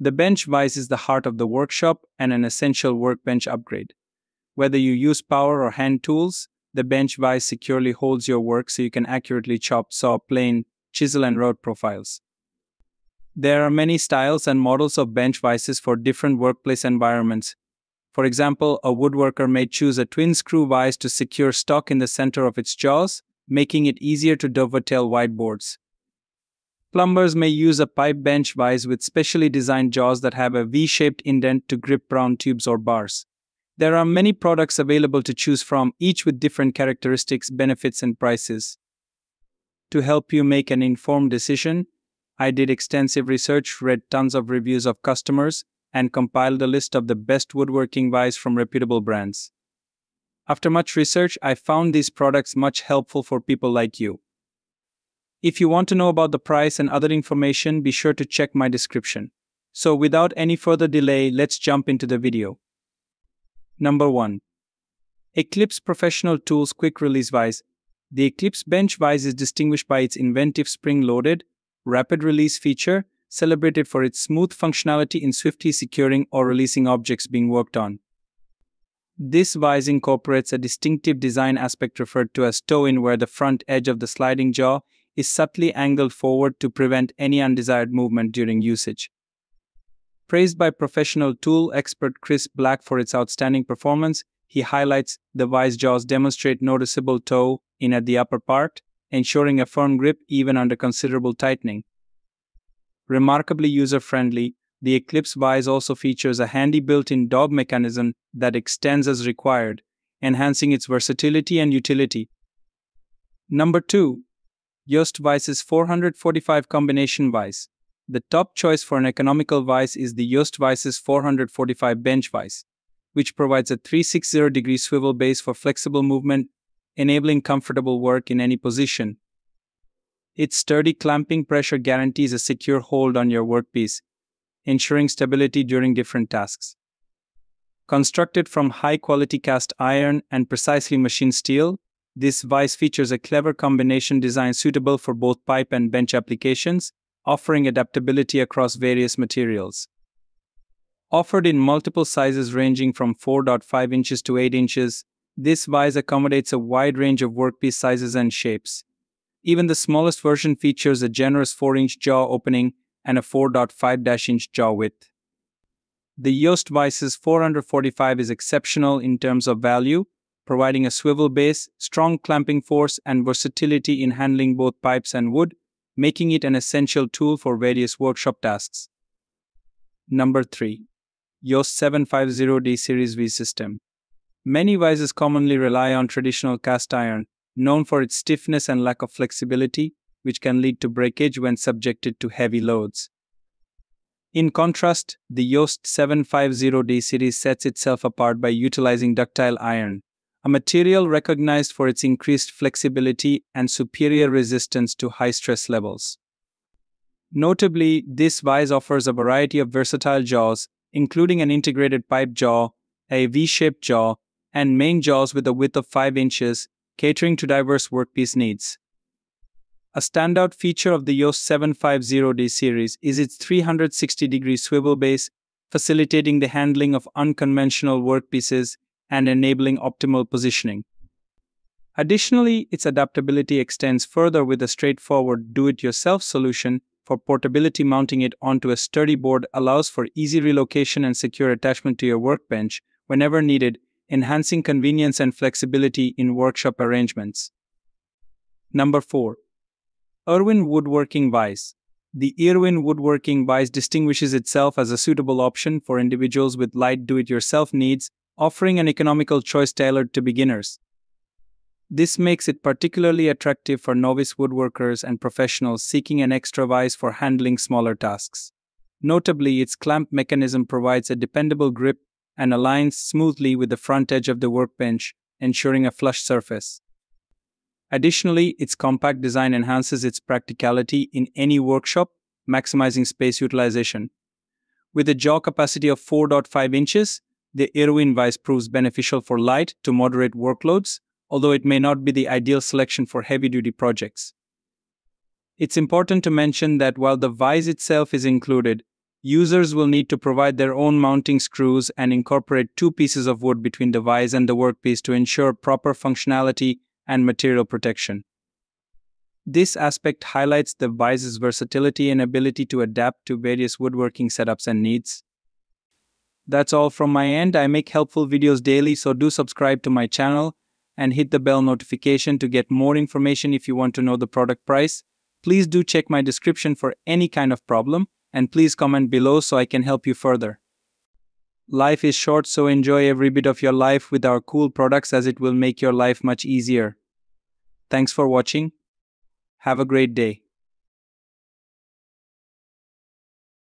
The bench vise is the heart of the workshop and an essential workbench upgrade. Whether you use power or hand tools, the bench vise securely holds your work so you can accurately chop, saw, plane, chisel, and route profiles. There are many styles and models of bench vises for different workplace environments. For example, a woodworker may choose a twin-screw vise to secure stock in the center of its jaws, making it easier to dovetail wide boards. Plumbers may use a pipe bench vise with specially designed jaws that have a V-shaped indent to grip round tubes or bars. There are many products available to choose from, each with different characteristics, benefits, and prices. To help you make an informed decision, I did extensive research, read tons of reviews of customers, and compiled a list of the best woodworking vise from reputable brands. After much research, I found these products much helpful for people like you. If you want to know about the price and other information, be sure to check my description. So without any further delay, let's jump into the video. Number 1. Eclipse Professional Tools Quick Release Vise. The Eclipse Bench Vise is distinguished by its inventive spring-loaded, rapid release feature, celebrated for its smooth functionality in swiftly securing or releasing objects being worked on. This vise incorporates a distinctive design aspect referred to as toe-in, where the front edge of the sliding jaw is subtly angled forward to prevent any undesired movement during usage. Praised by professional tool expert Chris Black for its outstanding performance, he highlights the vise jaws demonstrate noticeable toe-in at the upper part, ensuring a firm grip even under considerable tightening. Remarkably user-friendly, the Eclipse vise also features a handy built-in dog mechanism that extends as required, enhancing its versatility and utility. Number 2. Jost Vise's 445 Combination Vise. The top choice for an economical vise is the Jost Vise's 445 Bench Vise, which provides a 360-degree swivel base for flexible movement, enabling comfortable work in any position. Its sturdy clamping pressure guarantees a secure hold on your workpiece, ensuring stability during different tasks. Constructed from high-quality cast iron and precisely machined steel, this vise features a clever combination design suitable for both pipe and bench applications, offering adaptability across various materials. Offered in multiple sizes ranging from 4.5 inches to 8 inches, this vise accommodates a wide range of workpiece sizes and shapes. Even the smallest version features a generous 4-inch jaw opening and a 4.5-inch jaw width. The Jost Vise's 445 is exceptional in terms of value, providing a swivel base, strong clamping force, and versatility in handling both pipes and wood, making it an essential tool for various workshop tasks. Number 3. Jost 750D Series V System. Many vises commonly rely on traditional cast iron, known for its stiffness and lack of flexibility, which can lead to breakage when subjected to heavy loads. In contrast, the Jost 750D series sets itself apart by utilizing ductile iron, a material recognized for its increased flexibility and superior resistance to high stress levels. Notably, this vise offers a variety of versatile jaws, including an integrated pipe jaw, a V-shaped jaw, and main jaws with a width of 5 inches, catering to diverse workpiece needs. A standout feature of the Jost 750D series is its 360-degree swivel base, facilitating the handling of unconventional workpieces and enabling optimal positioning. Additionally, its adaptability extends further with a straightforward do-it-yourself solution for portability. Mounting it onto a sturdy board allows for easy relocation and secure attachment to your workbench whenever needed, enhancing convenience and flexibility in workshop arrangements. Number 4. Irwin Woodworking Vise. The Irwin Woodworking Vise distinguishes itself as a suitable option for individuals with light do-it-yourself needs, offering an economical choice tailored to beginners. This makes it particularly attractive for novice woodworkers and professionals seeking an extra vise for handling smaller tasks. Notably, its clamp mechanism provides a dependable grip and aligns smoothly with the front edge of the workbench, ensuring a flush surface. Additionally, its compact design enhances its practicality in any workshop, maximizing space utilization. With a jaw capacity of 4.5 inches, the Irwin vise proves beneficial for light to moderate workloads, although it may not be the ideal selection for heavy-duty projects. It's important to mention that while the vise itself is included, Users will need to provide their own mounting screws and incorporate two pieces of wood between the vise and the workpiece to ensure proper functionality and material protection. This aspect highlights the vise's versatility and ability to adapt to various woodworking setups and needs. That's all from my end. I make helpful videos daily, so do subscribe to my channel and hit the bell notification to get more information. If you want to know the product price, please do check my description for any kind of problem, and please comment below so I can help you further. Life is short, so enjoy every bit of your life with our cool products, as it will make your life much easier. Thanks for watching. Have a great day.